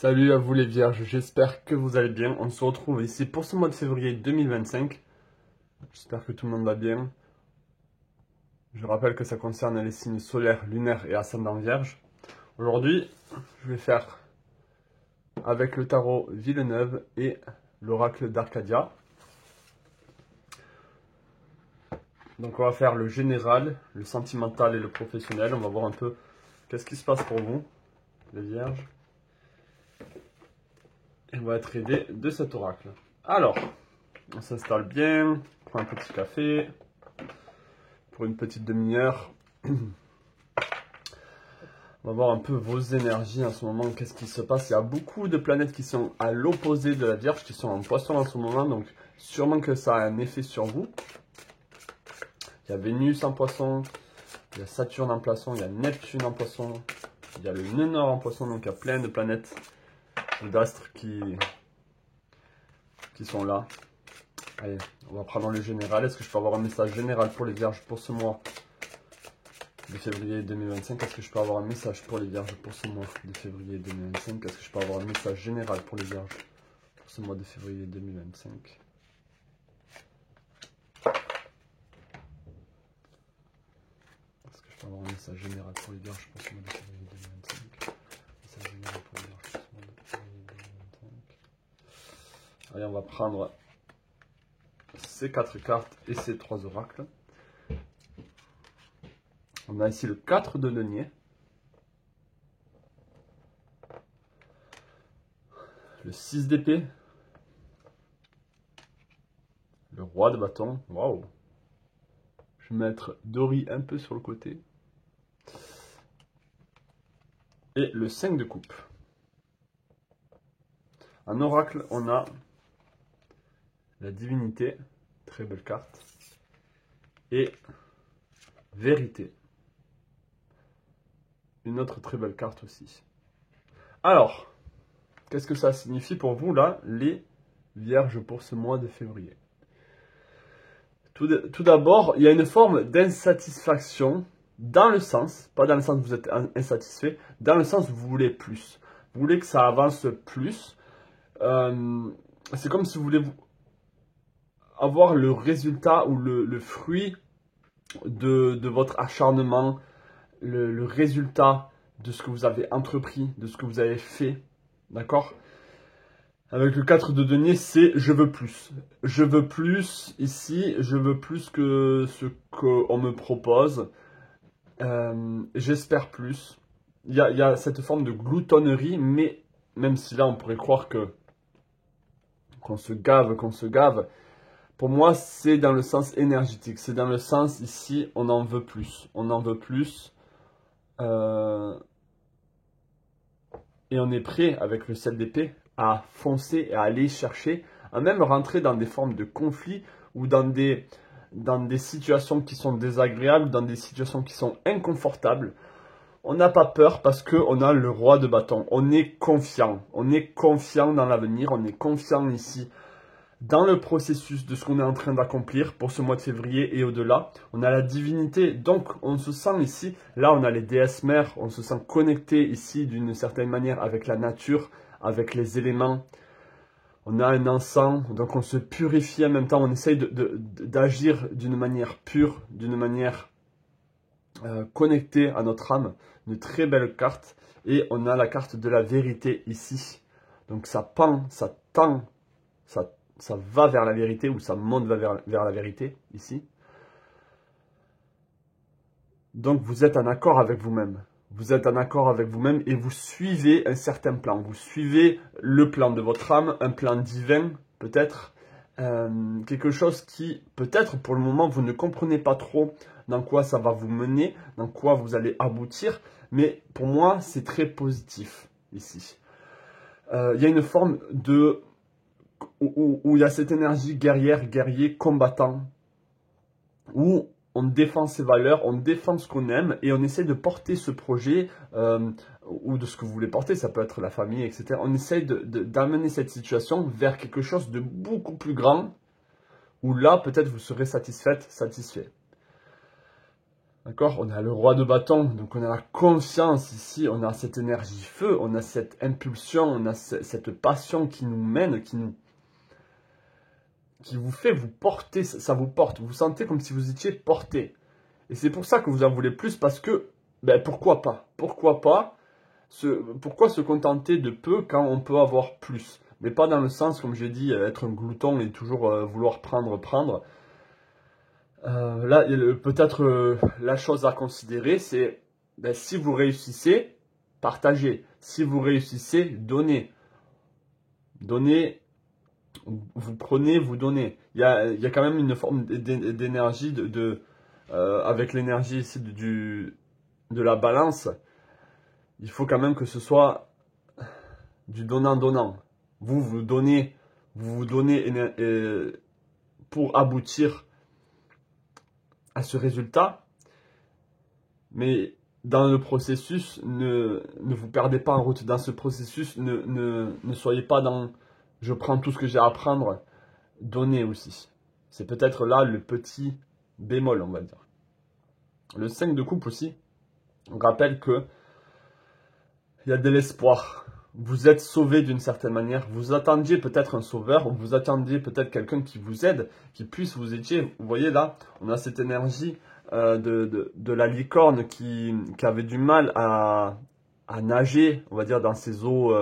Salut à vous les vierges, j'espère que vous allez bien. On se retrouve ici pour ce mois de février 2025. J'espère que tout le monde va bien. Je rappelle que ça concerne les signes solaires, lunaires et ascendant vierge. Aujourd'hui, je vais faire avec le tarot Villeneuve et l'oracle d'Arcadia. Donc on va faire le général, le sentimental et le professionnel. On va voir un peu qu'est-ce qui se passe pour vous, les vierges. Et on va être aidé de cet oracle. Alors, on s'installe bien, on prend un petit café pour une petite demi-heure. On va voir un peu vos énergies en ce moment, qu'est-ce qui se passe. Il y a beaucoup de planètes qui sont à l'opposé de la Vierge, qui sont en Poisson en ce moment, donc sûrement que ça a un effet sur vous. Il y a Vénus en Poisson, il y a Saturne en Poisson, il y a Neptune en Poisson, il y a le nœud nord en Poisson, donc il y a plein de planètes d'astres qui sont là. Allez, on va prendre le général. Est-ce que je peux avoir un message général pour les Vierges pour ce mois de février 2025? Est-ce que je peux avoir un message pour les Vierges pour ce mois de février 2025? Est-ce que je peux avoir un message général pour les Vierges pour ce mois de février 2025? Est-ce que je peux avoir un message général pour les Vierges pour ce mois de février 2025? Message général pour les Vierges pour ce mois de février 2025. Allez, on va prendre ces 4 cartes et ces 3 oracles. On a ici le 4 de denier, le 6 d'épée, le roi de bâton, waouh, je vais mettre Dory un peu sur le côté, et le 5 de coupe. En oracle, on a la divinité, très belle carte, et vérité. Une autre très belle carte aussi. Alors, qu'est-ce que ça signifie pour vous là, les vierges pour ce mois de février? Tout d'abord, il y a une forme d'insatisfaction dans le sens, pas dans le sens où vous êtes insatisfait, dans le sens où vous voulez plus. Vous voulez que ça avance plus. C'est comme si vous voulez avoir le résultat ou le fruit de votre acharnement, le résultat de ce que vous avez entrepris, de ce que vous avez fait, d'accord? Avec le 4 de denier, c'est je veux plus. Je veux plus ici, je veux plus que ce qu'on me propose. J'espère plus. Il y a cette forme de gloutonnerie, mais même si là on pourrait croire qu'on se gave, pour moi c'est dans le sens énergétique. C'est dans le sens ici, on en veut plus. On en veut plus. Et on est prêt avec le 7 d'épée à foncer et à aller chercher, à même rentrer dans des formes de conflit ou dans des situations qui sont désagréables, dans des situations qui sont inconfortables. On n'a pas peur parce qu'on a le roi de bâton. On est confiant dans l'avenir, on est confiant ici dans le processus de ce qu'on est en train d'accomplir pour ce mois de février et au-delà. On a la divinité, donc on se sent ici, là on a les déesses mères, on se sent connecté ici d'une certaine manière avec la nature, avec les éléments. On a un encens, donc on se purifie en même temps, on essaye d'agir d'une manière pure, d'une manière connectée à notre âme. Une très belle carte. Et on a la carte de la vérité ici. Donc ça pend, ça tend, ça va vers la vérité ou ça monte vers la vérité ici. Donc vous êtes en accord avec vous-même. Vous êtes en accord avec vous-même et vous suivez un certain plan. Vous suivez le plan de votre âme, un plan divin peut-être. Quelque chose qui peut-être pour le moment vous ne comprenez pas trop dans quoi ça va vous mener, dans quoi vous allez aboutir. Mais pour moi c'est très positif ici. Il y a une forme de... où il y a cette énergie guerrière, guerrier, combattant, où on défend ses valeurs, on défend ce qu'on aime et on essaie de porter ce projet ou de ce que vous voulez porter, ça peut être la famille, etc. On essaie d'amener cette situation vers quelque chose de beaucoup plus grand où là, peut-être, vous serez satisfait. D'accord? On a le roi de bâton, donc on a la confiance ici, on a cette énergie feu, on a cette impulsion, on a cette passion qui nous mène, qui vous fait vous porter, ça vous porte, vous vous sentez comme si vous étiez porté. Et c'est pour ça que vous en voulez plus, parce que, ben pourquoi pas? Pourquoi pas? Pourquoi se contenter de peu quand on peut avoir plus? Mais pas dans le sens, comme j'ai dit, être un glouton et toujours vouloir prendre. Là, peut-être la chose à considérer, c'est ben, si vous réussissez, partagez. Si vous réussissez, donnez. Donnez, vous prenez, vous donnez. Il y a quand même une forme d'énergie, avec l'énergie ici de la balance. Il faut quand même que ce soit du donnant-donnant. Vous donnez pour aboutir à ce résultat, mais dans le processus, ne vous perdez pas en route. Dans ce processus, ne soyez pas dans « je prends tout ce que j'ai à apprendre », donnez aussi. C'est peut-être là le petit bémol, on va dire. Le 5 de coupe aussi, on rappelle que il y a de l'espoir. Vous êtes sauvé d'une certaine manière. Vous attendiez peut-être un sauveur, ou vous attendiez peut-être quelqu'un qui vous aide, qui puisse vous aider. Vous voyez là, on a cette énergie de la licorne qui avait du mal à nager, on va dire, dans ces eaux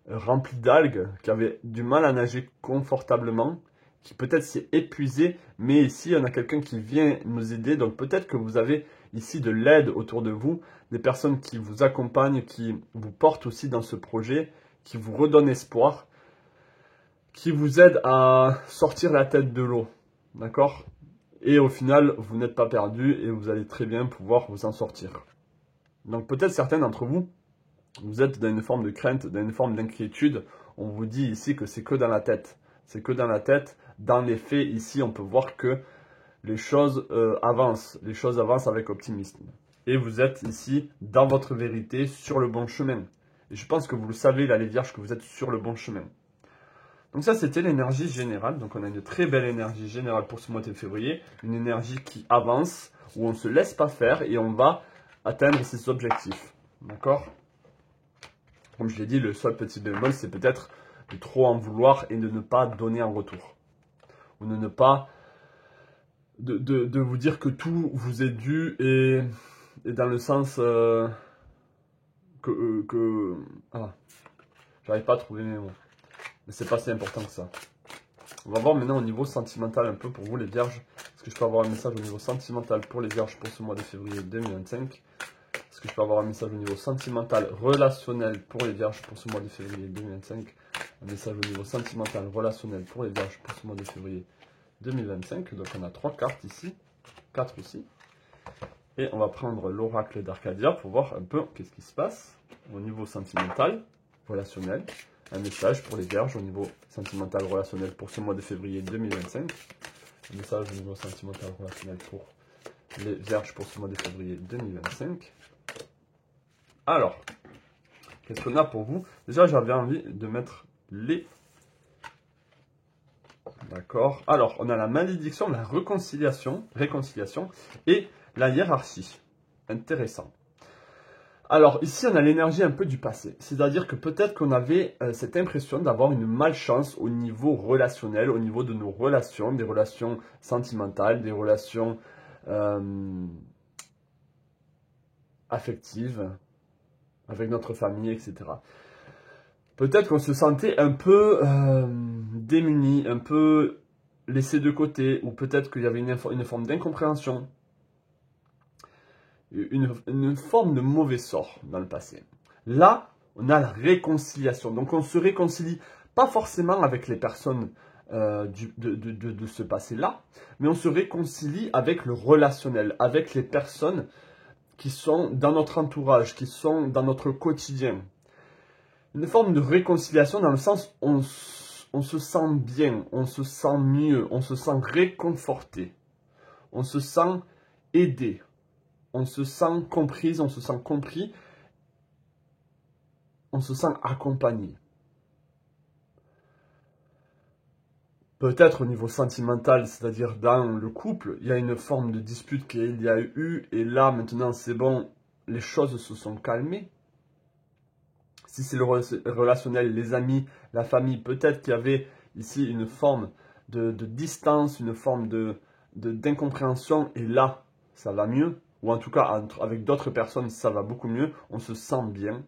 remplies d'algues, qui avait du mal à nager confortablement, qui peut-être s'est épuisé, mais ici on a quelqu'un qui vient nous aider. Donc peut-être que vous avez ici de l'aide autour de vous, des personnes qui vous accompagnent, qui vous portent aussi dans ce projet, qui vous redonnent espoir, qui vous aident à sortir la tête de l'eau. D'accord? Et au final, vous n'êtes pas perdu et vous allez très bien pouvoir vous en sortir. Donc peut-être certains d'entre vous, vous êtes dans une forme de crainte, dans une forme d'inquiétude. On vous dit ici que c'est que dans la tête. C'est que dans la tête. Dans les faits, ici, on peut voir que les choses avancent. Les choses avancent avec optimisme. Et vous êtes ici, dans votre vérité, sur le bon chemin. Et je pense que vous le savez, là, les vierges, que vous êtes sur le bon chemin. Donc ça, c'était l'énergie générale. Donc on a une très belle énergie générale pour ce mois de février. Une énergie qui avance, où on ne se laisse pas faire et on va atteindre ses objectifs. D'accord? Comme je l'ai dit, le seul petit bémol, c'est peut-être de trop en vouloir et de ne pas donner en retour. Ou de ne pas... De vous dire que tout vous est dû et dans le sens ah, j'arrive pas à trouver mes mots. Mais c'est pas si important que ça. On va voir maintenant au niveau sentimental un peu pour vous les vierges. Est-ce que je peux avoir un message au niveau sentimental pour les vierges pour ce mois de février 2025? Est-ce que je peux avoir un message au niveau sentimental relationnel pour les vierges pour ce mois de février 2025? Un message au niveau sentimental relationnel pour les vierges pour ce mois de février 2025. Donc on a 3 cartes ici, 4 aussi. Et on va prendre l'oracle d'Arcadia pour voir un peu qu'est-ce qui se passe au niveau sentimental, relationnel. Un message pour les vierges au niveau sentimental, relationnel pour ce mois de février 2025. Un message au niveau sentimental, relationnel pour les vierges pour ce mois de février 2025. Alors, qu'est-ce qu'on a pour vous? Déjà, j'avais envie de mettre les... D'accord. Alors, on a la malédiction, la réconciliation et la hiérarchie. Intéressant. Alors, ici, on a l'énergie un peu du passé. C'est-à-dire que peut-être qu'on avait cette impression d'avoir une malchance au niveau relationnel, au niveau de nos relations, des relations sentimentales, des relations affectives, avec notre famille, etc. Peut-être qu'on se sentait un peu démuni, un peu laissé de côté, ou peut-être qu'il y avait une forme d'incompréhension, une forme de mauvais sort dans le passé. Là, on a la réconciliation. Donc on se réconcilie pas forcément avec les personnes de ce passé-là, mais on se réconcilie avec le relationnel, avec les personnes qui sont dans notre entourage, qui sont dans notre quotidien. Une forme de réconciliation dans le sens où on se sent bien, on se sent mieux, on se sent réconforté, on se sent aidé, on se sent comprise, on se sent compris, on se sent accompagné. Peut-être au niveau sentimental, c'est-à-dire dans le couple, il y a une forme de dispute qu'il y a eu, et là maintenant c'est bon, les choses se sont calmées. Si c'est le relationnel, les amis, la famille, peut-être qu'il y avait ici une forme de distance, une forme d'incompréhension, et là ça va mieux, ou en tout cas avec d'autres personnes ça va beaucoup mieux, on se sent bien.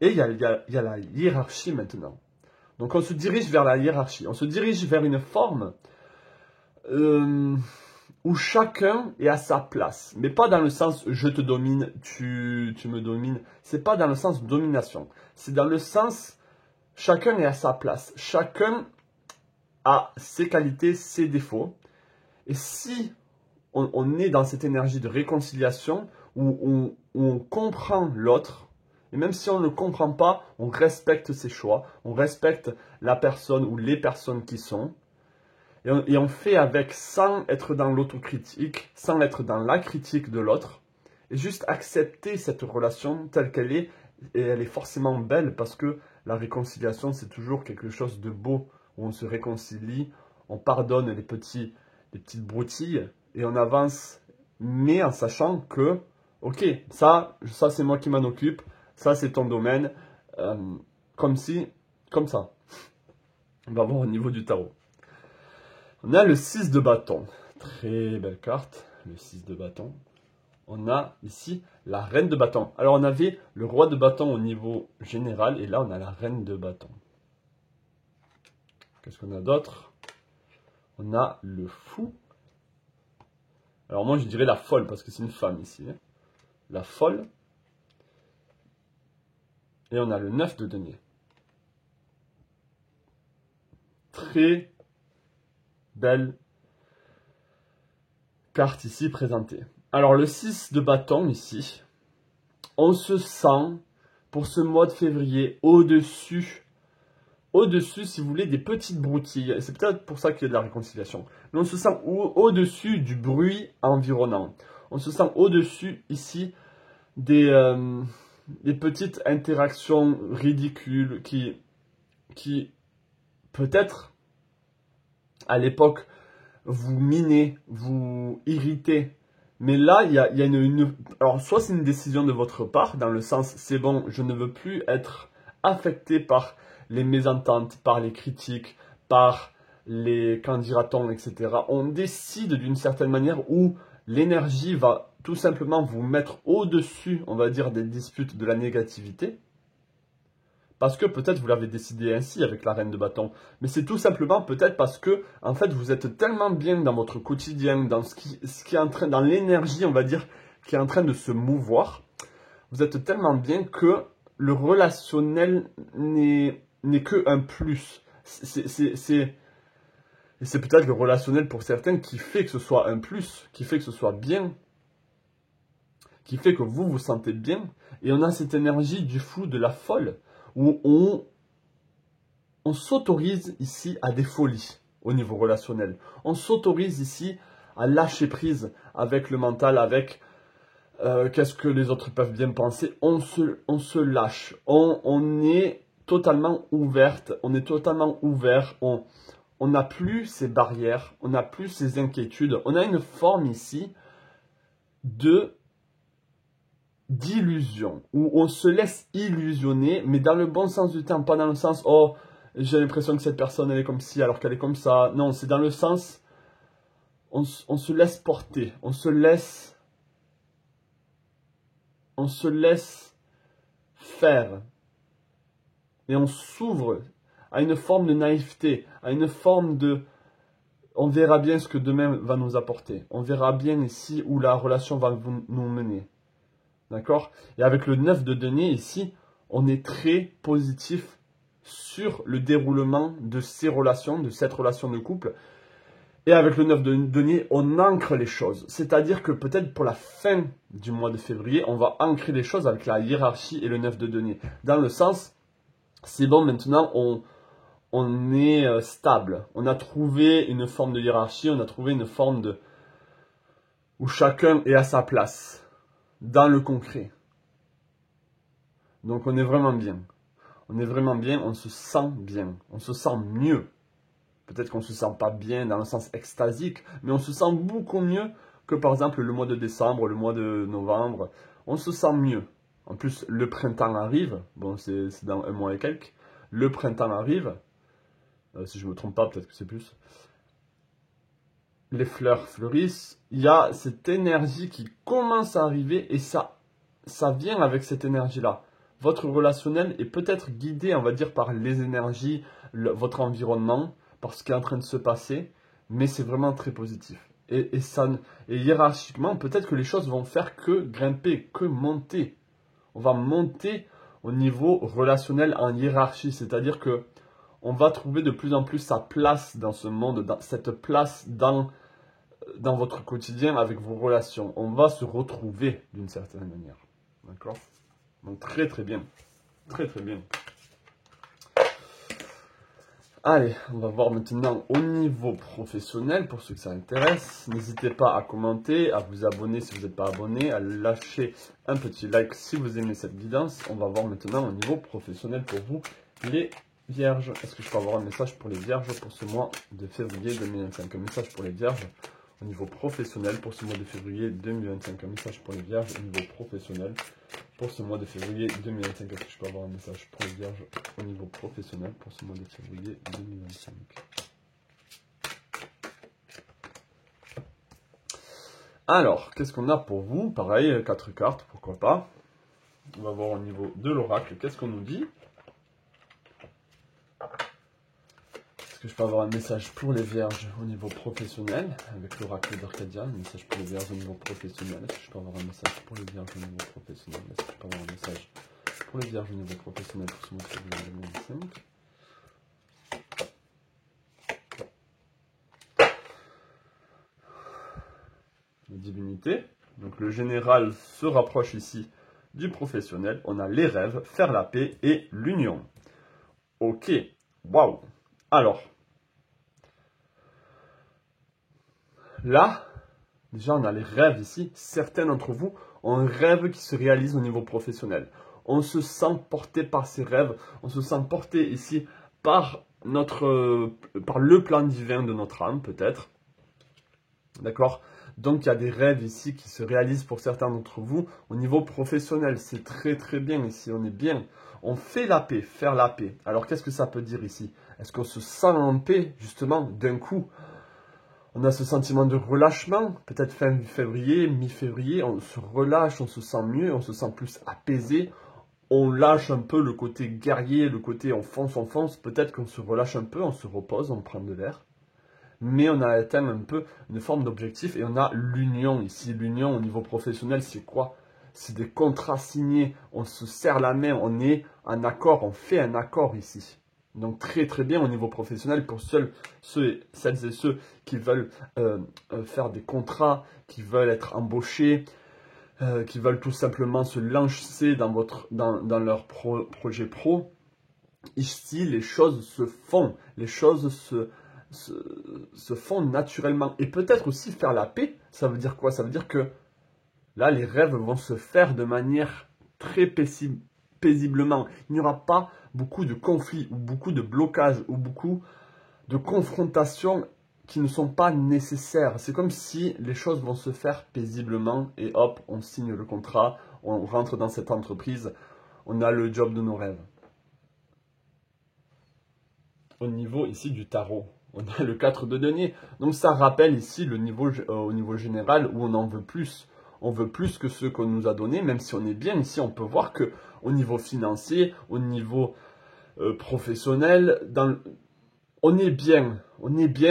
Et il y a la hiérarchie maintenant. Donc on se dirige vers la hiérarchie, on se dirige vers une forme où chacun est à sa place. Mais pas dans le sens je te domine, tu me domines. C'est pas dans le sens domination. C'est dans le sens chacun est à sa place. Chacun a ses qualités, ses défauts. Et si on est dans cette énergie de réconciliation où on comprend l'autre, et même si on ne le comprend pas, on respecte ses choix, on respecte la personne ou les personnes qui sont, et on fait avec sans être dans l'autocritique, sans être dans la critique de l'autre, et juste accepter cette relation telle qu'elle est, et elle est forcément belle parce que la réconciliation c'est toujours quelque chose de beau, où on se réconcilie, on pardonne les petites broutilles, et on avance, mais en sachant que, ok, ça c'est moi qui m'en occupe, ça c'est ton domaine, comme ça. On va voir au niveau du tarot. On a le 6 de bâton, très belle carte, le 6 de bâton. On a ici la reine de bâton. Alors on avait le roi de bâton au niveau général, et là on a la reine de bâton. Qu'est-ce qu'on a d'autre? On a le fou. Alors moi je dirais la folle, parce que c'est une femme ici. Hein. La folle. Et on a le 9 de denier. Très belle carte ici présentée. Alors le 6 de bâton ici, on se sent pour ce mois de février au-dessus, si vous voulez, des petites broutilles. C'est peut-être pour ça qu'il y a de la réconciliation. Mais on se sent au-dessus du bruit environnant. On se sent au-dessus ici des petites interactions ridicules qui peut-être à l'époque vous minez, vous irritez. Mais là, il y a alors, soit c'est une décision de votre part, dans le sens, c'est bon, je ne veux plus être affecté par les mésententes, par les critiques, par les qu'en dira-t-on, etc. On décide d'une certaine manière où l'énergie va tout simplement vous mettre au-dessus, on va dire, des disputes, de la négativité. Parce que peut-être vous l'avez décidé ainsi avec la reine de bâton. Mais c'est tout simplement peut-être parce que, en fait, vous êtes tellement bien dans votre quotidien, dans ce qui est en train, dans l'énergie, on va dire, qui est en train de se mouvoir. Vous êtes tellement bien que le relationnel n'est que un plus. Et c'est peut-être le relationnel pour certains qui fait que ce soit un plus, qui fait que ce soit bien, qui fait que vous vous sentez bien. Et on a cette énergie du fou, de la folle, où on s'autorise ici à des folies au niveau relationnel. On s'autorise ici à lâcher prise avec le mental, avec qu'est-ce que les autres peuvent bien penser. On se lâche. On est totalement ouverte. On est totalement ouvert. On n'a plus ces barrières. On n'a plus ces inquiétudes. On a une forme ici d'illusion, où on se laisse illusionner, mais dans le bon sens du terme, pas dans le sens, oh, j'ai l'impression que cette personne, elle est comme ci, alors qu'elle est comme ça. Non, c'est dans le sens, on se laisse porter, on se laisse faire, et on s'ouvre à une forme de naïveté, à une forme de, on verra bien ce que demain va nous apporter, on verra bien ici où la relation va nous mener. D'accord? Et avec le 9 de denier ici, on est très positif sur le déroulement de ces relations, de cette relation de couple. Et avec le 9 de denier, on ancre les choses. C'est-à-dire que peut-être pour la fin du mois de février, on va ancrer les choses avec la hiérarchie et le 9 de denier. Dans le sens, c'est bon, maintenant on est stable. On a trouvé une forme de hiérarchie, on a trouvé une forme où chacun est à sa place. Dans le concret. Donc on est vraiment bien. On est vraiment bien, on se sent bien. On se sent mieux. Peut-être qu'on ne se sent pas bien dans le sens extasique, mais on se sent beaucoup mieux que par exemple le mois de décembre, le mois de novembre. On se sent mieux. En plus, le printemps arrive. Bon, c'est dans un mois et quelques. Le printemps arrive. Si je ne me trompe pas, peut-être que c'est plus. Les fleurs fleurissent. Il y a cette énergie qui commence à arriver et ça vient avec cette énergie-là. Votre relationnel est peut-être guidé, on va dire, par les énergies, votre environnement, par ce qui est en train de se passer, mais c'est vraiment très positif. Et hiérarchiquement, peut-être que les choses vont faire que grimper, que monter. On va monter au niveau relationnel en hiérarchie, c'est-à-dire que on va trouver de plus en plus sa place dans ce monde, cette place dans votre quotidien avec vos relations. On va se retrouver d'une certaine manière. D'accord? Donc très très bien. Très très bien. Allez, on va voir maintenant au niveau professionnel pour ceux que ça intéresse. N'hésitez pas à commenter, à vous abonner si vous n'êtes pas abonné, à lâcher un petit like si vous aimez cette guidance. On va voir maintenant au niveau professionnel pour vous, les vierges. Est-ce que je peux avoir un message pour les vierges pour ce mois de février 2025? Un message pour les vierges au niveau professionnel pour ce mois de février 2025. Un message pour les vierges au niveau professionnel pour ce mois de février 2025. Est-ce que je peux avoir un message pour les vierges au niveau professionnel pour ce mois de février 2025? Alors, qu'est-ce qu'on a pour vous? Pareil, 4 cartes, pourquoi pas. On va voir au niveau de l'oracle, qu'est-ce qu'on nous dit? Est-ce que je peux avoir un message pour les vierges au niveau professionnel avec l'oracle d'Arcadia? Un message pour les vierges au niveau professionnel. Est-ce que je peux avoir un message pour les vierges au niveau professionnel? Est-ce que je peux avoir un message pour les vierges au niveau professionnel pour ce mois de février 2025? La divinité. Donc le général se rapproche ici du professionnel. On a les rêves, faire la paix et l'union. Ok. Waouh. Alors, là, déjà on a les rêves ici. Certains d'entre vous ont un rêve qui se réalise au niveau professionnel. On se sent porté par ces rêves. On se sent porté ici par le plan divin de notre âme, peut-être. D'accord? Donc, il y a des rêves ici qui se réalisent pour certains d'entre vous au niveau professionnel. C'est très très bien ici, on est bien. On fait la paix, faire la paix. Alors, qu'est-ce que ça peut dire ici? Est-ce qu'on se sent en paix, justement, d'un coup? On a ce sentiment de relâchement, peut-être fin février, mi-février, on se relâche, on se sent mieux, on se sent plus apaisé. On lâche un peu le côté guerrier, le côté on fonce, peut-être qu'on se relâche un peu, on se repose, on prend de l'air. Mais on a atteint un peu une forme d'objectif et on a l'union ici. L'union au niveau professionnel, c'est quoi? C'est des contrats signés, on se serre la main, on est en accord, on fait un accord ici. Donc très très bien au niveau professionnel pour celles et ceux qui veulent faire des contrats, qui veulent être embauchés, qui veulent tout simplement se lancer dans leur projet pro. Ici, les choses se font, les choses se font naturellement. Et peut-être aussi faire la paix, ça veut dire quoi? Ça veut dire que là, les rêves vont se faire de manière très paisiblement. Il n'y aura pas beaucoup de conflits ou beaucoup de blocages ou beaucoup de confrontations qui ne sont pas nécessaires. C'est comme si les choses vont se faire paisiblement et hop, on signe le contrat, on rentre dans cette entreprise, on a le job de nos rêves. Au niveau ici du tarot, on a le 4 de denier. Donc ça rappelle ici le niveau, au niveau général où on en veut plus. On veut plus que ce qu'on nous a donné, même si on est bien ici, on peut voir que au niveau financier, au niveau professionnel, on est bien,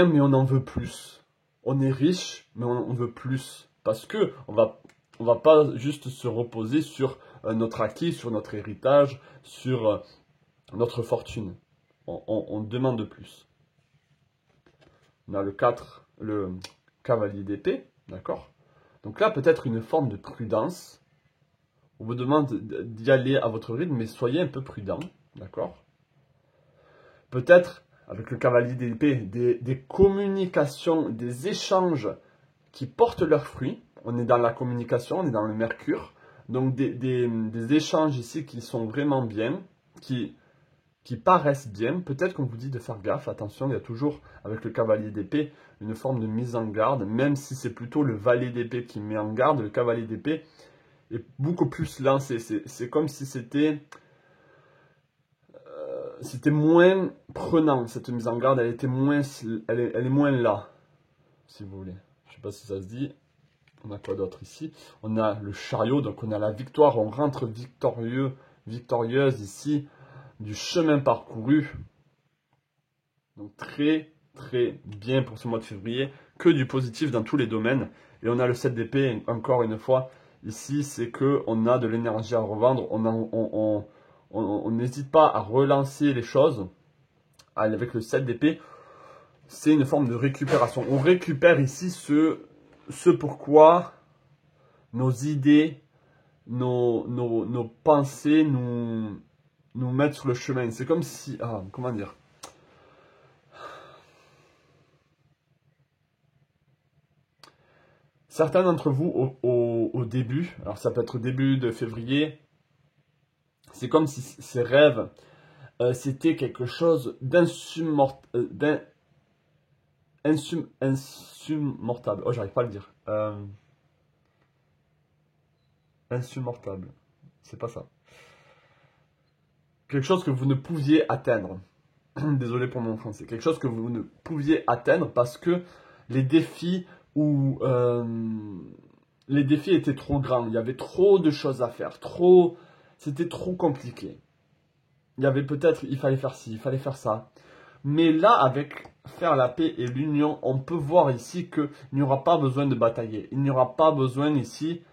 mais on en veut plus. On est riche, mais on veut plus. Parce que on va pas juste se reposer sur notre acquis, sur notre héritage, sur notre fortune. On demande plus. On a le 4, le cavalier d'épée, d'accord? Donc là, peut-être une forme de prudence. On vous demande d'y aller à votre rythme, mais soyez un peu prudent, d'accord? Peut-être, avec le cavalier d'épée, des communications, des échanges qui portent leurs fruits. On est dans la communication, on est dans le mercure. Donc des échanges ici qui sont vraiment bien, qui qui paraissent bien. Peut-être qu'on vous dit de faire gaffe, attention, il y a toujours, avec le cavalier d'épée, une forme de mise en garde, même si c'est plutôt le valet d'épée qui met en garde, le cavalier d'épée est beaucoup plus lancé. C'est comme si c'était moins prenant, cette mise en garde, elle était moins, elle est moins là, si vous voulez. Je ne sais pas si ça se dit. On a quoi d'autre ici? On a le chariot, donc on a la victoire, on rentre victorieuse ici, du chemin parcouru. Donc très très bien pour ce mois de février, que du positif dans tous les domaines. Et on a le 7 d'épée, encore une fois, ici c'est que on a de l'énergie à revendre, on n'hésite pas à relancer les choses. Avec le 7 d'épée, c'est une forme de récupération. On récupère ici ce pourquoi nos idées, nos pensées nous mettent sur le chemin. C'est comme si, comment dire, certains d'entre vous au début, alors ça peut être début de février, c'est comme si ces rêves, c'était quelque chose insurmontable. Oh, j'arrive pas à le dire. Insurmontable. C'est pas ça. Quelque chose que vous ne pouviez atteindre. Désolé pour mon français. Quelque chose que vous ne pouviez atteindre parce que les défis les défis étaient trop grands. Il y avait trop de choses à faire. C'était trop compliqué. Il y avait peut-être, il fallait faire ci, il fallait faire ça. Mais là, avec faire la paix et l'union, on peut voir ici qu'il n'y aura pas besoin de batailler. Il n'y aura pas besoin ici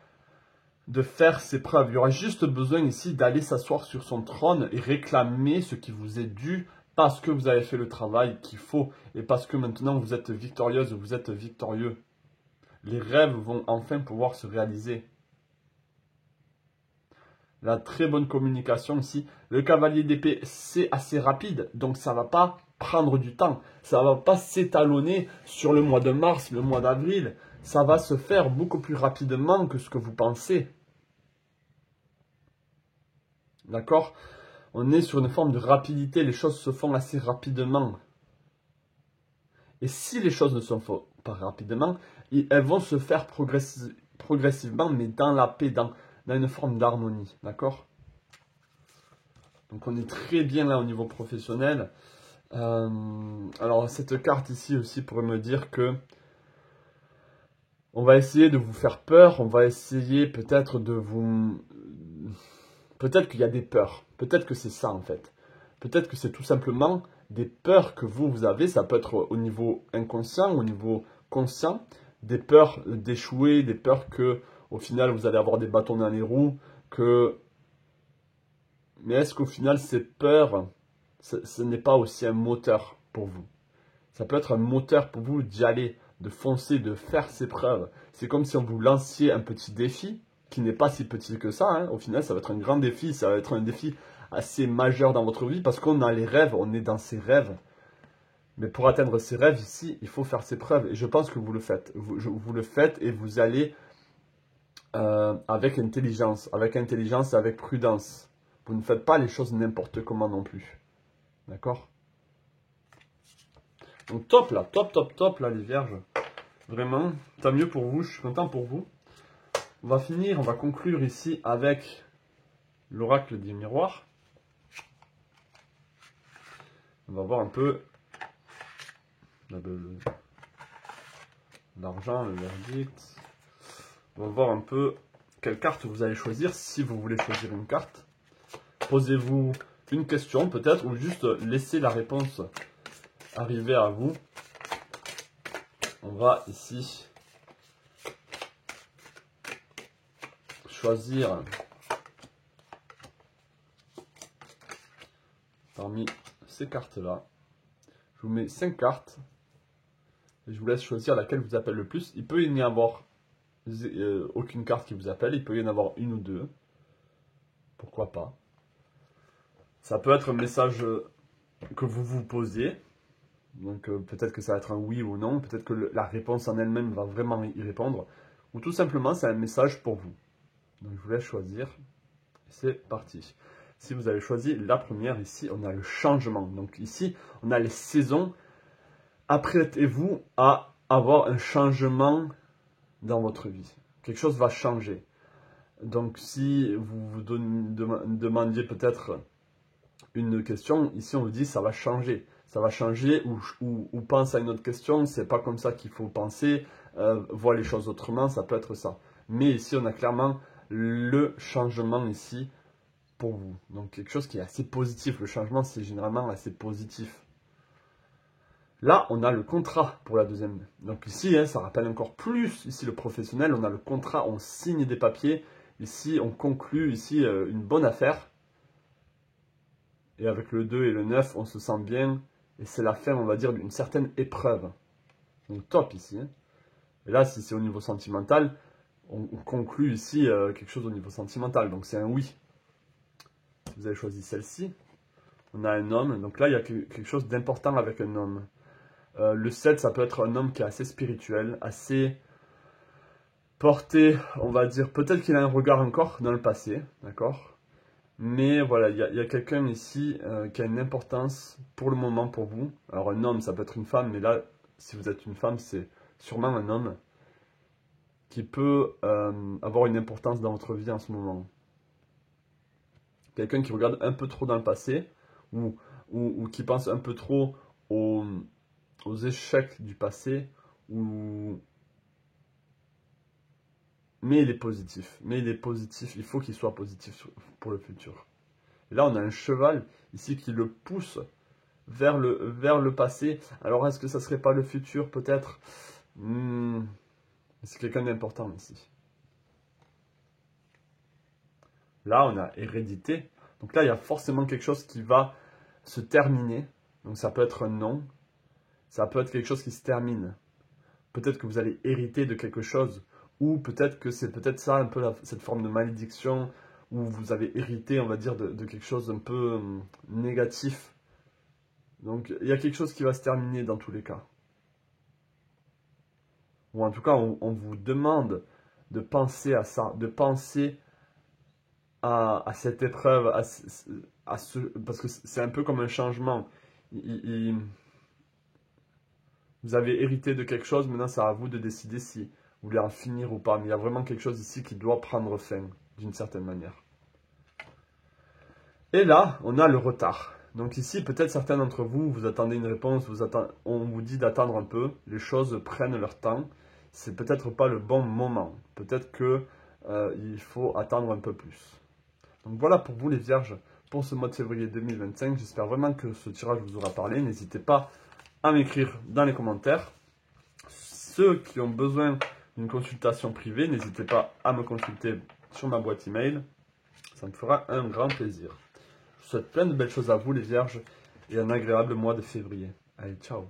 de faire ses preuves. Il y aura juste besoin ici d'aller s'asseoir sur son trône et réclamer ce qui vous est dû parce que vous avez fait le travail qu'il faut et parce que maintenant vous êtes victorieuse, vous êtes victorieux. Les rêves vont enfin pouvoir se réaliser. La très bonne communication ici. Le cavalier d'épée, c'est assez rapide, donc ça ne va pas prendre du temps. Ça ne va pas s'étalonner sur le mois de mars, le mois d'avril. Ça va se faire beaucoup plus rapidement que ce que vous pensez. D'accord? On est sur une forme de rapidité, les choses se font assez rapidement. Et si les choses ne se font pas rapidement, elles vont se faire progressivement, mais dans la paix, dans une forme d'harmonie. D'accord? Donc on est très bien là au niveau professionnel. Alors cette carte ici aussi pourrait me dire que on va essayer de vous faire peur, on va essayer peut-être de vous... Peut-être qu'il y a des peurs, peut-être que c'est ça en fait. Peut-être que c'est tout simplement des peurs que vous avez, ça peut être au niveau inconscient, au niveau conscient, des peurs d'échouer, des peurs que au final vous allez avoir des bâtons dans les roues, que... Mais est-ce qu'au final ces peurs, ce n'est pas aussi un moteur pour vous? Ça peut être un moteur pour vous d'y aller, de foncer, de faire ses preuves. C'est comme si on vous lanciez un petit défi, qui n'est pas si petit que ça. Hein. Au final, ça va être un grand défi, ça va être un défi assez majeur dans votre vie, parce qu'on a les rêves, on est dans ses rêves. Mais pour atteindre ses rêves ici, il faut faire ses preuves. Et je pense que vous le faites. Vous le faites et vous allez avec intelligence et avec prudence. Vous ne faites pas les choses n'importe comment non plus. D'accord? Donc top là, top là les vierges. Vraiment, tant mieux pour vous, je suis content pour vous. On va finir, on va conclure ici avec l'oracle du miroir. On va voir un peu l'argent, le verdict. On va voir un peu quelle carte vous allez choisir, si vous voulez choisir une carte. Posez-vous une question peut-être, ou juste laissez la réponse arriver à vous. On va ici choisir parmi ces cartes-là. Je vous mets 5 cartes et je vous laisse choisir laquelle vous appelle le plus. Il peut y en avoir aucune carte qui vous appelle, il peut y en avoir une ou deux. Pourquoi pas? Ça peut être un message que vous vous posiez. Donc peut-être que ça va être un oui ou non, peut-être que la réponse en elle-même va vraiment y répondre, ou tout simplement c'est un message pour vous. Donc je vous laisse choisir, c'est parti. Si vous avez choisi la première, ici, on a le changement. Donc ici, on a les saisons. Apprêtez-vous à avoir un changement dans votre vie. Quelque chose va changer. Donc si vous vous demandiez peut-être une question, ici on vous dit ça va changer. Ça va changer ou pense à une autre question, c'est pas comme ça qu'il faut penser, voir les choses autrement, ça peut être ça. Mais ici on a clairement le changement ici pour vous. Donc quelque chose qui est assez positif. Le changement c'est généralement assez positif. Là, on a le contrat pour la deuxième. Donc ici, ça rappelle encore plus, ici le professionnel, on a le contrat, on signe des papiers. Ici, on conclut ici une bonne affaire. Et avec le 2 et le 9, on se sent bien. Et c'est la fin, on va dire, d'une certaine épreuve. Donc top ici. Et là, si c'est au niveau sentimental, on conclut ici quelque chose au niveau sentimental. Donc c'est un oui. Si vous avez choisi celle-ci, on a un homme. Donc là, il y a quelque chose d'important avec un homme. Le 7, ça peut être un homme qui est assez spirituel, assez porté, on va dire, peut-être qu'il a un regard encore dans le passé, d'accord? Mais voilà, il y a quelqu'un ici qui a une importance pour le moment pour vous. Alors un homme, ça peut être une femme, mais là, si vous êtes une femme, c'est sûrement un homme qui peut avoir une importance dans votre vie en ce moment. Quelqu'un qui regarde un peu trop dans le passé ou qui pense un peu trop aux échecs du passé, mais il est positif. Mais il est positif, il faut qu'il soit positif pour le futur. Et là, on a un cheval ici qui le pousse vers le passé. Alors, est-ce que ça ne serait pas le futur, peut-être? C'est quelqu'un d'important ici. Là, on a hérédité. Donc là, il y a forcément quelque chose qui va se terminer. Donc ça peut être un non. Ça peut être quelque chose qui se termine. Peut-être que vous allez hériter de quelque chose. Ou peut-être que c'est peut-être ça, un peu cette forme de malédiction, où vous avez hérité, on va dire, de quelque chose un peu négatif. Donc il y a quelque chose qui va se terminer dans tous les cas. Ou en tout cas, on vous demande de penser à ça, de penser à cette épreuve, parce que c'est un peu comme un changement. Vous avez hérité de quelque chose, maintenant c'est à vous de décider si vous voulez en finir ou pas. Mais il y a vraiment quelque chose ici qui doit prendre fin, d'une certaine manière. Et là, on a le retard. Donc ici, peut-être certains d'entre vous, vous attendez une réponse, on vous dit d'attendre un peu, les choses prennent leur temps. C'est peut-être pas le bon moment. Peut-être que il faut attendre un peu plus. Donc voilà pour vous les vierges, pour ce mois de février 2025. J'espère vraiment que ce tirage vous aura parlé. N'hésitez pas à m'écrire dans les commentaires. Ceux qui ont besoin d'une consultation privée, n'hésitez pas à me consulter sur ma boîte email. Ça me fera un grand plaisir. Je vous souhaite plein de belles choses à vous les vierges et un agréable mois de février. Allez, ciao!